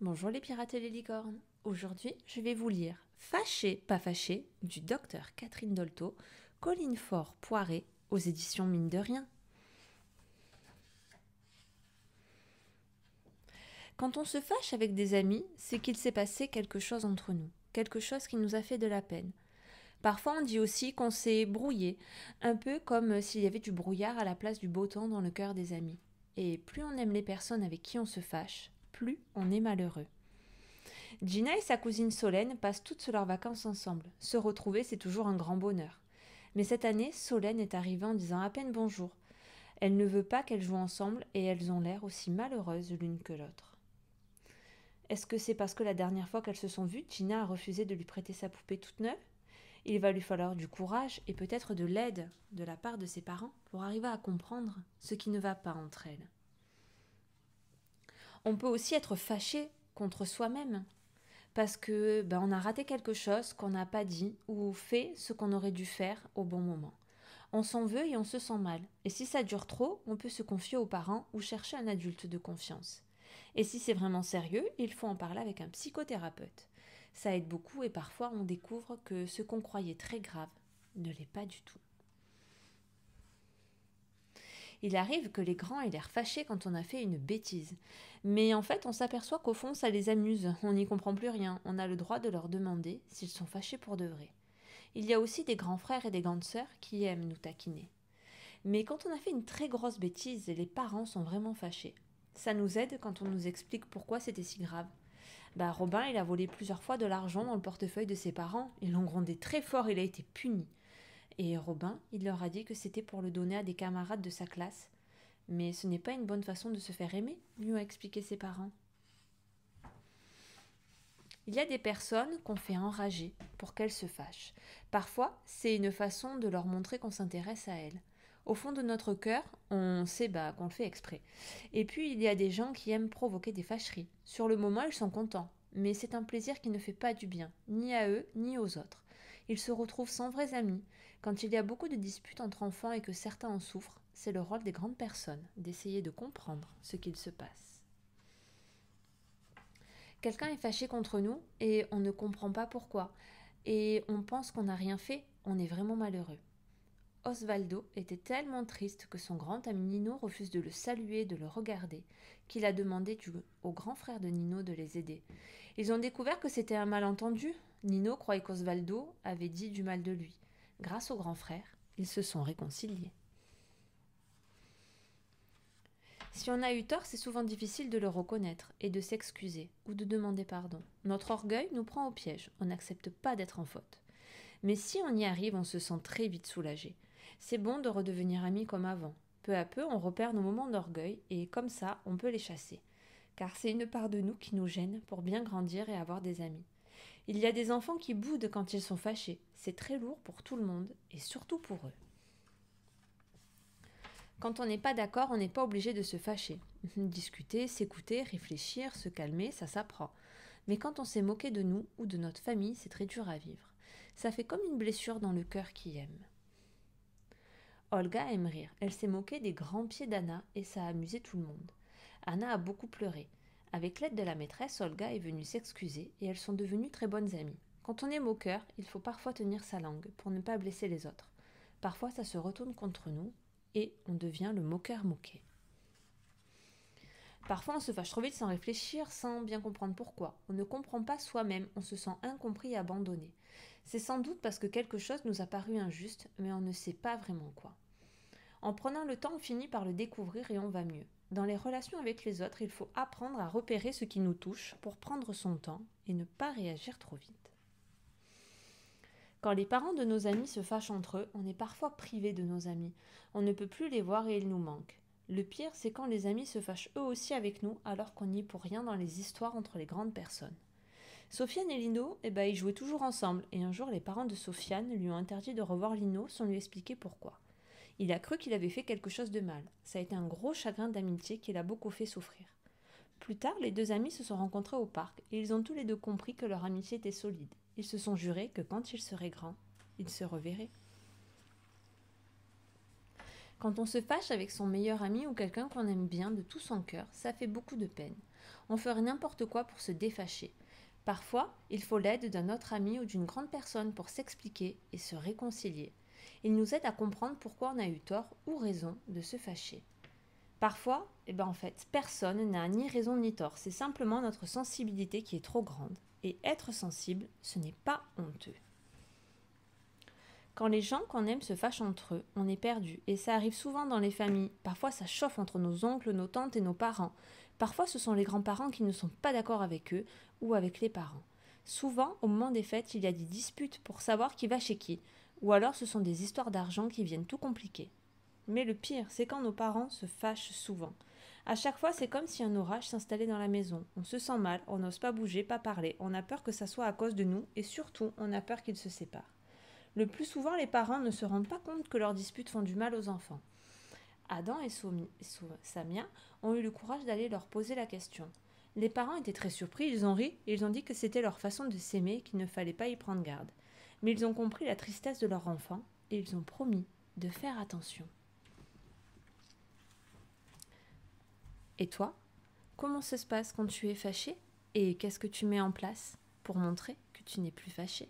Bonjour les pirates et les licornes. Aujourd'hui, je vais vous lire Fâché, pas fâché du docteur Catherine Dolto, Colline Faure-Poiré aux éditions Mine de Rien. Quand on se fâche avec des amis, c'est qu'il s'est passé quelque chose entre nous, quelque chose qui nous a fait de la peine. Parfois, on dit aussi qu'on s'est brouillé, un peu comme s'il y avait du brouillard à la place du beau temps dans le cœur des amis. Et plus on aime les personnes avec qui on se fâche, plus on est malheureux. Gina et sa cousine Solène passent toutes leurs vacances ensemble. Se retrouver, c'est toujours un grand bonheur. Mais cette année, Solène est arrivée en disant à peine bonjour. Elle ne veut pas qu'elles jouent ensemble et elles ont l'air aussi malheureuses l'une que l'autre. Est-ce que c'est parce que la dernière fois qu'elles se sont vues, Gina a refusé de lui prêter sa poupée toute neuve? Il va lui falloir du courage et peut-être de l'aide de la part de ses parents pour arriver à comprendre ce qui ne va pas entre elles. On peut aussi être fâché contre soi-même parce que on a raté quelque chose qu'on n'a pas dit ou fait ce qu'on aurait dû faire au bon moment. On s'en veut et on se sent mal. Et si ça dure trop, on peut se confier aux parents ou chercher un adulte de confiance. Et si c'est vraiment sérieux, il faut en parler avec un psychothérapeute. Ça aide beaucoup et parfois on découvre que ce qu'on croyait très grave ne l'est pas du tout. Il arrive que les grands aient l'air fâchés quand on a fait une bêtise. Mais en fait, on s'aperçoit qu'au fond, ça les amuse. On n'y comprend plus rien. On a le droit de leur demander s'ils sont fâchés pour de vrai. Il y a aussi des grands frères et des grandes sœurs qui aiment nous taquiner. Mais quand on a fait une très grosse bêtise, les parents sont vraiment fâchés. Ça nous aide quand on nous explique pourquoi c'était si grave. Robin, il a volé plusieurs fois de l'argent dans le portefeuille de ses parents. Ils l'ont grondé très fort, il a été puni. Et Robin, il leur a dit que c'était pour le donner à des camarades de sa classe. Mais ce n'est pas une bonne façon de se faire aimer, lui ont expliqué ses parents. Il y a des personnes qu'on fait enrager pour qu'elles se fâchent. Parfois, c'est une façon de leur montrer qu'on s'intéresse à elles. Au fond de notre cœur, on sait qu'on le fait exprès. Et puis, il y a des gens qui aiment provoquer des fâcheries. Sur le moment, ils sont contents. Mais c'est un plaisir qui ne fait pas du bien, ni à eux, ni aux autres. Ils se retrouvent sans vrais amis. Quand il y a beaucoup de disputes entre enfants et que certains en souffrent, c'est le rôle des grandes personnes d'essayer de comprendre ce qu'il se passe. Quelqu'un est fâché contre nous et on ne comprend pas pourquoi. Et on pense qu'on n'a rien fait, on est vraiment malheureux. Osvaldo était tellement triste que son grand ami Nino refuse de le saluer et de le regarder, qu'il a demandé au grand frère de Nino de les aider. Ils ont découvert que c'était un malentendu. Nino croyait qu'Osvaldo avait dit du mal de lui. Grâce au grand frère, ils se sont réconciliés. Si on a eu tort, c'est souvent difficile de le reconnaître et de s'excuser ou de demander pardon. Notre orgueil nous prend au piège, on n'accepte pas d'être en faute. Mais si on y arrive, on se sent très vite soulagé. C'est bon de redevenir amis comme avant. Peu à peu, on repère nos moments d'orgueil et comme ça, on peut les chasser. Car c'est une part de nous qui nous gêne pour bien grandir et avoir des amis. Il y a des enfants qui boudent quand ils sont fâchés. C'est très lourd pour tout le monde et surtout pour eux. Quand on n'est pas d'accord, on n'est pas obligé de se fâcher. Discuter, s'écouter, réfléchir, se calmer, ça s'apprend. Mais quand on s'est moqué de nous ou de notre famille, c'est très dur à vivre. Ça fait comme une blessure dans le cœur qui aime. Olga aime rire. Elle s'est moquée des grands pieds d'Anna et ça a amusé tout le monde. Anna a beaucoup pleuré. Avec l'aide de la maîtresse, Olga est venue s'excuser et elles sont devenues très bonnes amies. Quand on est moqueur, il faut parfois tenir sa langue pour ne pas blesser les autres. Parfois, ça se retourne contre nous et on devient le moqueur moqué. Parfois, on se fâche trop vite sans réfléchir, sans bien comprendre pourquoi. On ne comprend pas soi-même, on se sent incompris et abandonné. C'est sans doute parce que quelque chose nous a paru injuste, mais on ne sait pas vraiment quoi. En prenant le temps, on finit par le découvrir et on va mieux. Dans les relations avec les autres, il faut apprendre à repérer ce qui nous touche pour prendre son temps et ne pas réagir trop vite. Quand les parents de nos amis se fâchent entre eux, on est parfois privé de nos amis. On ne peut plus les voir et ils nous manquent. Le pire, c'est quand les amis se fâchent eux aussi avec nous alors qu'on n'y est pour rien dans les histoires entre les grandes personnes. Sofiane et Lino, ils jouaient toujours ensemble et un jour les parents de Sofiane lui ont interdit de revoir Lino sans lui expliquer pourquoi. Il a cru qu'il avait fait quelque chose de mal. Ça a été un gros chagrin d'amitié qui l'a beaucoup fait souffrir. Plus tard, les deux amis se sont rencontrés au parc et ils ont tous les deux compris que leur amitié était solide. Ils se sont jurés que quand ils seraient grands, ils se reverraient. Quand on se fâche avec son meilleur ami ou quelqu'un qu'on aime bien de tout son cœur, ça fait beaucoup de peine. On ferait n'importe quoi pour se défâcher. Parfois, il faut l'aide d'un autre ami ou d'une grande personne pour s'expliquer et se réconcilier. Il nous aide à comprendre pourquoi on a eu tort ou raison de se fâcher. Parfois, en fait, personne n'a ni raison ni tort. C'est simplement notre sensibilité qui est trop grande. Et être sensible, ce n'est pas honteux. Quand les gens qu'on aime se fâchent entre eux, on est perdu. Et ça arrive souvent dans les familles. Parfois, ça chauffe entre nos oncles, nos tantes et nos parents. Parfois, ce sont les grands-parents qui ne sont pas d'accord avec eux ou avec les parents. Souvent, au moment des fêtes, il y a des disputes pour savoir qui va chez qui. Ou alors, ce sont des histoires d'argent qui viennent tout compliquer. Mais le pire, c'est quand nos parents se fâchent souvent. À chaque fois, c'est comme si un orage s'installait dans la maison. On se sent mal, on n'ose pas bouger, pas parler. On a peur que ça soit à cause de nous et surtout, on a peur qu'ils se séparent. Le plus souvent, les parents ne se rendent pas compte que leurs disputes font du mal aux enfants. Adam et Samia ont eu le courage d'aller leur poser la question. Les parents étaient très surpris, ils ont ri et ils ont dit que c'était leur façon de s'aimer et qu'il ne fallait pas y prendre garde. Mais ils ont compris la tristesse de leur enfant et ils ont promis de faire attention. Et toi, comment ça se passe quand tu es fâché? Et qu'est-ce que tu mets en place pour montrer que tu n'es plus fâché?